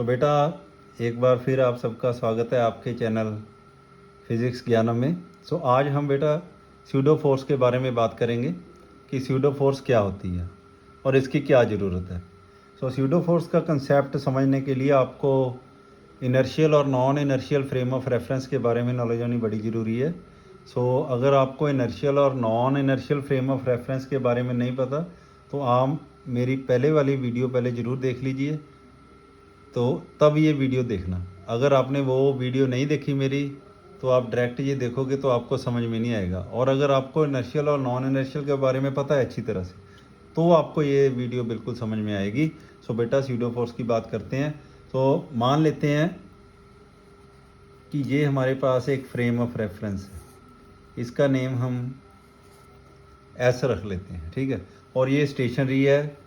बेटा, एक बार फिर आप सबका स्वागत है आपके चैनल फिज़िक्स ज्ञानम में। आज हम बेटा स्यूडो फोर्स के बारे में बात करेंगे कि स्यूडो फोर्स क्या होती है और इसकी क्या ज़रूरत है। स्यूडो फोर्स का कंसेप्ट समझने के लिए आपको इनर्शियल और non inertial frame of reference के बारे में नॉलेज होनी बड़ी ज़रूरी है। अगर आपको इनर्शियल और non inertial frame of reference के बारे में नहीं पता तो आप मेरी पहले वाली वीडियो पहले ज़रूर देख लीजिए, तो तब ये वीडियो देखना। अगर आपने वो वीडियो नहीं देखी मेरी तो आप डायरेक्ट ये देखोगे तो आपको समझ में नहीं आएगा। और अगर आपको इनर्शियल और नॉन इनर्शियल के बारे में पता है अच्छी तरह से तो आपको ये वीडियो बिल्कुल समझ में आएगी। बेटा स्यूडो फोर्स की बात करते हैं। मान लेते हैं कि ये हमारे पास एक फ्रेम ऑफ रेफरेंस है, इसका नेम हम एस रख लेते हैं, ठीक है। और ये स्टेशनरी है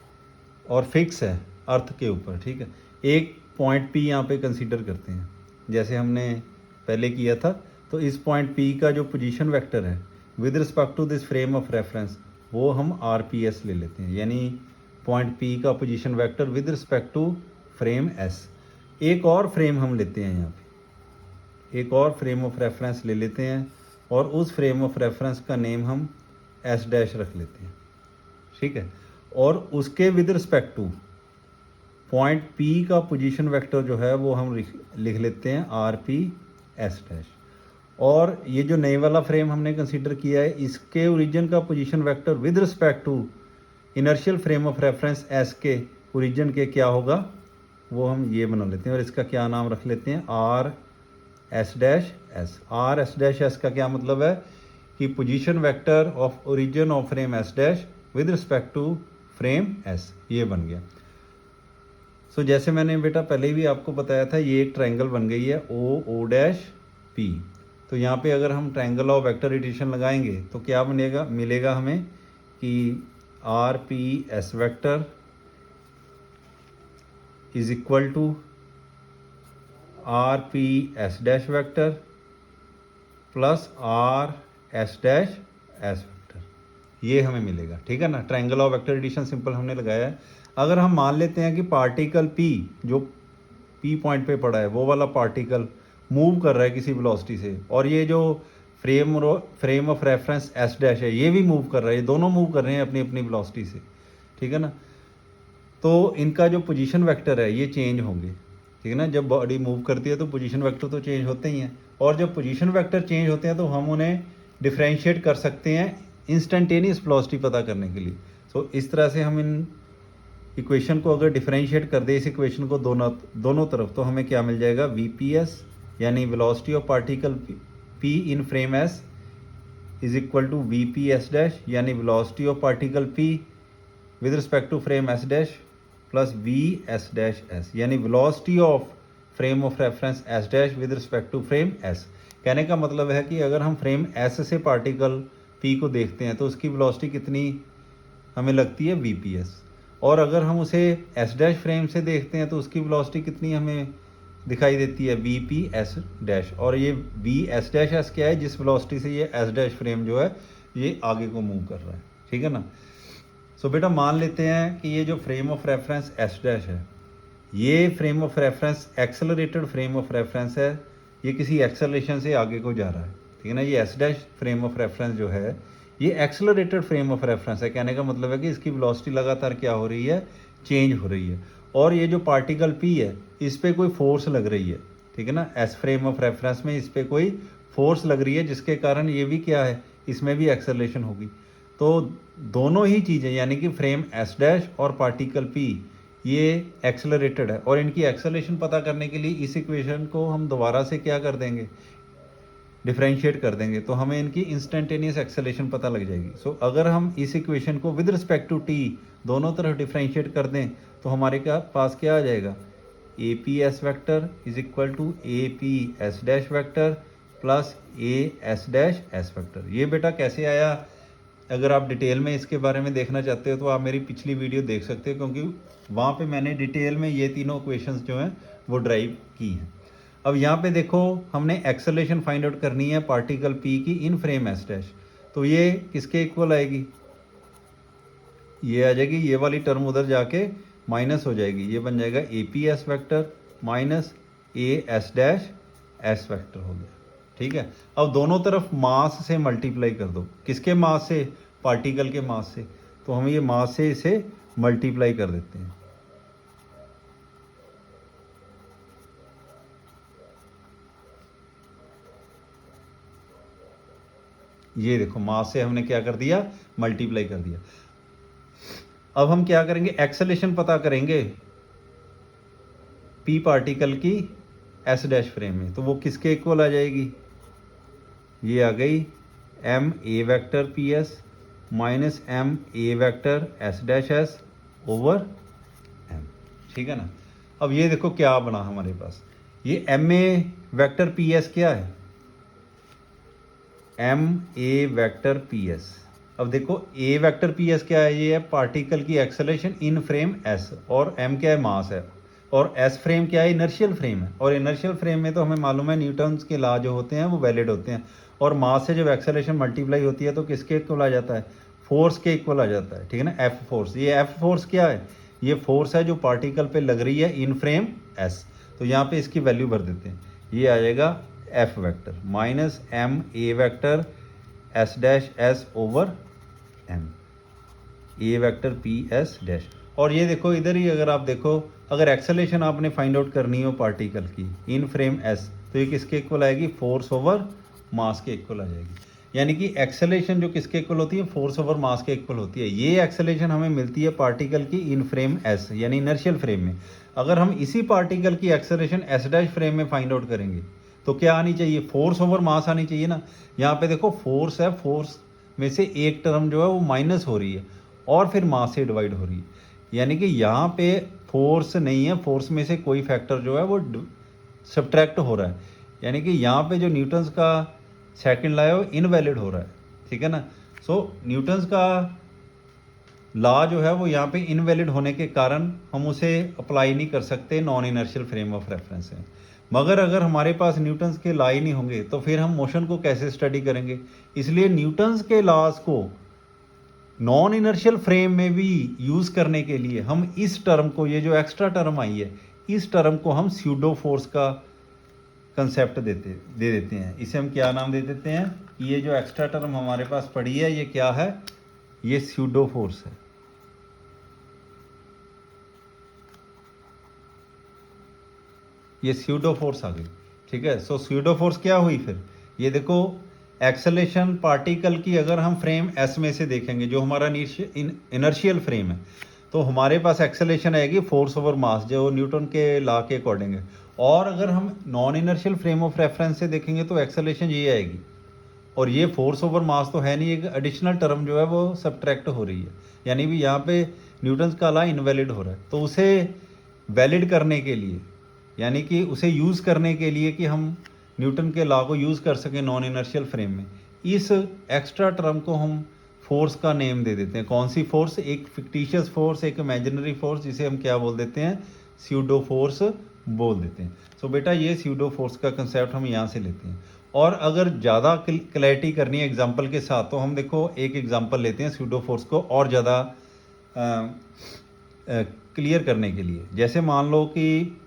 और फिक्स है अर्थ के ऊपर, ठीक है। एक पॉइंट पी यहाँ पे कंसीडर करते हैं जैसे हमने पहले किया था। तो इस पॉइंट पी का जो पोजीशन वेक्टर है with respect to this frame of reference वो हम आर पी एस ले लेते हैं, यानी पॉइंट पी का position vector with respect to frame S. एक और फ्रेम हम लेते हैं, यहाँ पे एक और फ्रेम ऑफ रेफरेंस ले लेते हैं और उस फ्रेम ऑफ रेफरेंस का नेम हम एस डैश रख लेते हैं, ठीक है। और उसके with respect two point P का पोजीशन वेक्टर जो है वो हम लिख लेते हैं आर पी एस डैश। और ये जो नए वाला फ्रेम हमने कंसीडर किया है इसके ओरिजिन का position vector with respect to inertial frame of reference S के ओरिजिन के क्या होगा वो हम ये बना लेते हैं और इसका क्या नाम रख लेते हैं R S dash S. R S dash S का क्या मतलब है कि position vector of origin of frame S dash with respect to frame S, ये बन गया। जैसे मैंने बेटा पहले भी आपको बताया था ये एक ट्रायंगल बन गई है ओ डैश पी। तो यहाँ पे अगर हम ट्रायंगल ऑफ वेक्टर एडिशन लगाएंगे तो क्या मिलेगा हमें कि R P S vector is equal to R P S dash vector plus R S dash S vector, ये हमें मिलेगा, ठीक है ना। Triangle of vector addition simple हमने लगाया है। अगर हम मान लेते हैं कि पार्टिकल P जो P पॉइंट पे पड़ा है वो वाला पार्टिकल मूव कर रहा है किसी वेलोसिटी से, और ये जो frame of reference S dash है ये भी मूव कर रहा है, ये दोनों मूव कर रहे हैं अपनी अपनी वेलोसिटी से, ठीक है ना। तो इनका जो पोजीशन वेक्टर है ये चेंज होंगे, ठीक है ना। जब बॉडी मूव करती है तो पोजीशन वेक्टर तो चेंज होते ही हैं, और जब पोजीशन वेक्टर चेंज होते हैं तो हम उन्हें डिफ्रेंशिएट कर सकते हैं इंस्टेंटेनियस वेलोसिटी पता करने के लिए। इस तरह से हम इन इक्वेशन को अगर डिफरेंशिएट कर दे इस इक्वेशन को दोनों तरफ, तो हमें क्या मिल जाएगा वी पी एस यानी velocity of particle P in frame S is equal to V P S dash यानी velocity of particle P with respect to frame S dash plus V S dash S यानी velocity of frame of reference S dash with respect to frame S. कहने का मतलब है कि अगर हम frame S से पार्टिकल पी को देखते हैं तो उसकी वेलोसिटी कितनी हमें लगती है वी पी एस, और अगर हम उसे एस डैश फ्रेम से देखते हैं तो उसकी वेलोसिटी कितनी हमें दिखाई देती है वी पी एस डैश। और ये वी एस डैश एस क्या है, जिस वेलोसिटी से ये एस डैश फ्रेम जो है ये आगे को मूव कर रहा है, ठीक है ना। बेटा मान लेते हैं कि ये जो frame of reference S dash है ये frame of reference accelerated frame of reference है, ये किसी एक्सेलरेशन से आगे को जा रहा है, ठीक है ना। ये S dash frame of reference जो है ये एक्सेलरेटेड फ्रेम ऑफ रेफरेंस है। कहने का मतलब है कि इसकी वेलोसिटी लगातार क्या हो रही है, चेंज हो रही है। और ये जो पार्टिकल पी है इस पर कोई फोर्स लग रही है, ठीक है ना। एस फ्रेम ऑफ रेफरेंस में इस पर कोई फोर्स लग रही है जिसके कारण ये भी क्या है, इसमें भी एक्सेलरेशन होगी। तो दोनों ही चीज़ें यानी कि फ्रेम एस डैश और पार्टिकल पी ये एक्सेलरेटेड है, और इनकी एक्सेलरेशन पता करने के लिए इस इक्वेशन को हम दोबारा से क्या कर देंगे, डिफरेंशिएट कर देंगे, तो हमें इनकी इंस्टेंटेनियस एक्सेलरेशन पता लग जाएगी। अगर हम इस इक्वेशन को विद रिस्पेक्ट टू टी दोनों तरफ डिफरेंशिएट कर दें तो हमारे पास क्या आ जाएगा, A P S vector is equal to A P S dash vector plus A S dash S vector. ये बेटा कैसे आया, अगर आप डिटेल में इसके बारे में देखना चाहते हो तो आप मेरी पिछली वीडियो देख सकते हो, क्योंकि वहाँ पे मैंने डिटेल में ये तीनों इक्वेशंस जो हैं वो ड्राइव की हैं। अब यहाँ पे देखो हमने एक्सेलरेशन फाइंड आउट करनी है पार्टिकल पी की इन फ्रेम एस डैश, तो ये किसके इक्वल आएगी, ये आ जाएगी, ये वाली टर्म उधर जाके माइनस हो जाएगी, ये बन जाएगा A P S vector minus A S dash S vector हो गया। ठीक है, अब दोनों तरफ मास से मल्टीप्लाई कर दो। किसके मास से? पार्टिकल के मास से। तो हम ये मास से इसे मल्टीप्लाई कर देते हैं। ये देखो मास से हमने क्या कर दिया? मल्टीप्लाई कर दिया। अब हम क्या करेंगे? एक्सेलेरेशन पता करेंगे पी पार्टिकल की एस डैश फ्रेम में। तो वो किसके इक्वल आ जाएगी? ये आ गई M A vector P S minus M A vector S dash S over M. ठीक है ना। अब ये देखो क्या बना हमारे पास, ये M A vector P S क्या है? M A vector P S. अब देखो ए वैक्टर पी एस क्या है? ये है पार्टिकल की एक्सेलरेशन इन फ्रेम एस, और एम क्या है? मास है। और एस फ्रेम क्या है? इनर्शियल फ्रेम है। और इनर्शियल फ्रेम में तो हमें मालूम है न्यूटन्स के लॉ जो होते हैं वो वैलिड होते हैं। और मास से जब एक्सेलरेशन मल्टीप्लाई होती है तो किसके इक्वल आ जाता है? फोर्स के इक्वल आ जाता है। ठीक है ना, एफ फोर्स। ये एफ फोर्स क्या है? ये फोर्स है जो पार्टिकल पे लग रही है इन फ्रेम एस। तो यहाँ पे इसकी वैल्यू भर देते हैं। ये आ जाएगा F vector minus M A vector S dash S over M, A vector P S dash. और ये देखो इधर ही अगर आप देखो, अगर एक्सेलरेशन आपने फाइंड आउट करनी हो पार्टिकल की इन फ्रेम एस, तो ये किसके इक्वल आएगी? फोर्स ओवर मास के इक्वल आ जाएगी। यानी कि एक्सेलरेशन जो किसके इक्वल होती है? फोर्स ओवर मास के इक्वल होती है। ये एक्सेलरेशन हमें मिलती है पार्टिकल की इन फ्रेम एस यानी इनर्शियल फ्रेम में। अगर हम इसी पार्टिकल की एक्सेलरेशन एस डैश फ्रेम में फाइंड आउट करेंगे तो क्या आनी चाहिए? फोर्स ओवर मास आनी चाहिए ना। यहाँ पे देखो फोर्स है, फोर्स में से एक टर्म जो है वो माइनस हो रही है और फिर मास से डिवाइड हो रही है। यानी कि यहाँ पे फोर्स नहीं है, फोर्स में से कोई फैक्टर जो है वो सब्ट्रैक्ट हो रहा है। यानी कि यहाँ पे जो न्यूटन्स का सेकंड लॉ है वो इनवैलिड हो रहा है। ठीक है ना। सो न्यूटन्स का लॉ जो है वो यहाँ पे इनवैलिड होने के कारण हम उसे अप्लाई नहीं कर सकते non inertial frame of reference में। मगर अगर हमारे पास न्यूटन्स के लॉ ही नहीं होंगे तो फिर हम मोशन को कैसे स्टडी करेंगे? इसलिए न्यूटन्स के लॉज को नॉन इनर्शियल फ्रेम में भी यूज़ करने के लिए हम इस टर्म को, ये जो एक्स्ट्रा टर्म आई है, इस टर्म को हम स्यूडो फोर्स का कंसेप्ट दे देते हैं। इसे हम क्या नाम दे देते हैं? ये जो एक्स्ट्रा टर्म हमारे पास पड़ी है ये क्या है? ये स्यूडो फोर्स है। ये स्यूडो फोर्स आ गई। ठीक है। सो स्यूडो फोर्स क्या हुई फिर? ये देखो एक्सेलेरेशन पार्टिकल की अगर हम फ्रेम एस में से देखेंगे जो हमारा इनर्शियल फ्रेम है, तो हमारे पास एक्सेलेरेशन आएगी फोर्स ओवर मास जो न्यूटन के लॉ के अकॉर्डिंग है। और अगर हम non inertial frame of reference से देखेंगे तो एक्सेलेरेशन ये आएगी। और ये फोर्स ओवर मास तो है नहीं, एक एडिशनल टर्म जो है वो सब्ट्रैक्ट हो रही है। यानी भी यहाँ पे न्यूटन्स का लॉ इनवैलिड हो रहा है। तो उसे वैलिड करने के लिए, यानी कि उसे यूज़ करने के लिए कि हम न्यूटन के लॉ को यूज़ कर सकें नॉन इनर्शियल फ्रेम में, इस एक्स्ट्रा टर्म को हम फोर्स का नेम दे देते हैं। कौन सी फोर्स? एक फिक्टिशियस फोर्स, एक इमेजिनरी फोर्स, जिसे हम क्या बोल देते हैं? स्यूडो फोर्स बोल देते हैं। सो बेटा ये स्यूडो फोर्स का कंसेप्ट हम यहाँ से लेते हैं। और अगर ज़्यादा क्लैरिटी करनी है एग्जाम्पल के साथ तो हम देखो एक एग्जाम्पल लेते हैं स्यूडो फोर्स को और ज़्यादा क्लियर करने के लिए। जैसे मान लो कि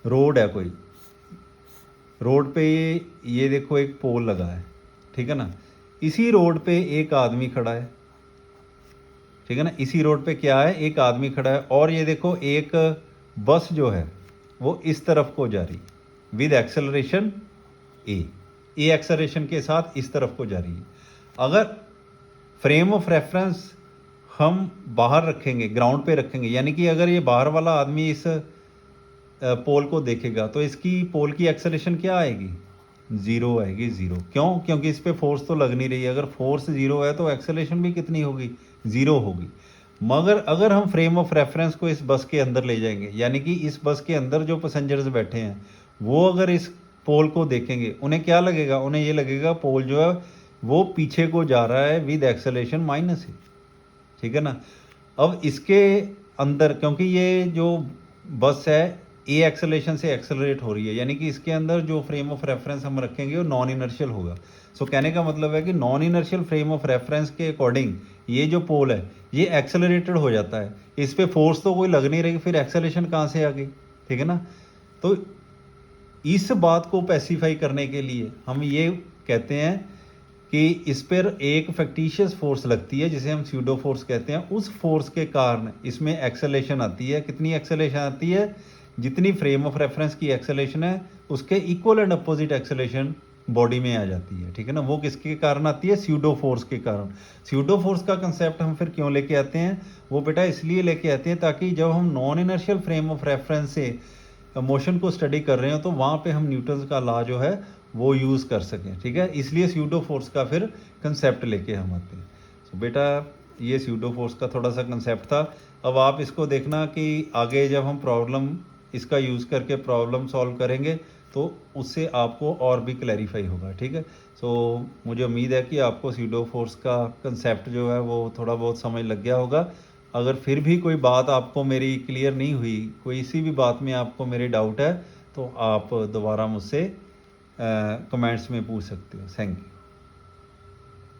रोड है, कोई रोड पे ये देखो एक पोल लगा है। ठीक है ना। इसी रोड पे एक आदमी खड़ा है। ठीक है ना। इसी रोड पे क्या है? एक आदमी खड़ा है। और ये देखो एक बस जो है वो इस तरफ को जा रही विद एक्सेलरेशन ए एक्सेलरेशन के साथ इस तरफ को जा रही है। अगर फ्रेम ऑफ रेफरेंस हम बाहर रखेंगे, ग्राउंड पे रखेंगे, यानी कि अगर ये बाहर वाला आदमी इस पोल को देखेगा तो इसकी पोल की एक्सेलरेशन क्या आएगी? ज़ीरो आएगी। ज़ीरो क्यों? क्योंकि इस पर फोर्स तो लग नहीं रही है। अगर फोर्स ज़ीरो है तो एक्सेलरेशन भी कितनी होगी? ज़ीरो होगी। मगर अगर हम फ्रेम ऑफ रेफरेंस को इस बस के अंदर ले जाएंगे, यानी कि इस बस के अंदर जो पैसेंजर्स बैठे हैं वो अगर इस पोल को देखेंगे, उन्हें क्या लगेगा? उन्हें ये लगेगा पोल जो है वो पीछे को जा रहा है विद एक्सेलरेशन माइनस है। ठीक है ना। अब इसके अंदर क्योंकि ये जो बस है ए एक्सेलरेशन से एक्सेलरेट हो रही है, यानी कि इसके अंदर जो फ्रेम ऑफ रेफरेंस हम रखेंगे वो नॉन इनर्शियल होगा। सो कहने का मतलब है कि non inertial frame of reference के अकॉर्डिंग ये जो पोल है ये एक्सेलरेटेड हो जाता है। इस पर फोर्स तो कोई लग नहीं रही, फिर एक्सेलरेशन कहाँ से आ गई? ठीक है ना। तो इस बात को पैसिफाई करने के लिए हम ये कहते हैं कि इस पर एक फैक्टिशियस फोर्स लगती है जिसे हम स्यूडो फोर्स कहते हैं। उस फोर्स के कारण इसमें एक्सेलेरेशन आती है। कितनी एक्सेलेरेशन आती है? जितनी फ्रेम ऑफ रेफरेंस की एक्सेलेरेशन है उसके equal and opposite acceleration body में आ जाती है, ठीक है ना। वो किसके कारण आती है? स्यूडो फोर्स के कारण। स्यूडो फोर्स का कंसेप्ट हम फिर क्यों लेके आते हैं? वो बेटा इसलिए लेके आते हैं ताकि जब हम non inertial frame of reference से मोशन को स्टडी कर रहे हो तो वहाँ पे हम न्यूटन का लॉ जो है वो यूज़ कर सकें, ठीक है। इसलिए स्यूडो फोर्स का फिर कंसेप्ट लेके हम आते हैं। तो बेटा ये स्यूडो फोर्स का थोड़ा सा कंसेप्ट था। अब आप इसको देखना कि आगे जब हम प्रॉब्लम इसका यूज़ करके प्रॉब्लम सॉल्व करेंगे तो उससे आपको और भी क्लैरिफाई होगा, ठीक है। सो मुझे उम्मीद है कि आपको स्यूडो फोर्स का कंसेप्ट जो है वो थोड़ा बहुत समझ लग गया होगा। अगर फिर भी कोई बात आपको मेरी क्लियर नहीं हुई, कोई इसी भी बात में आपको मेरे डाउट है, तो आप दोबारा मुझसे कमेंट्स में पूछ सकते हो। Thank you.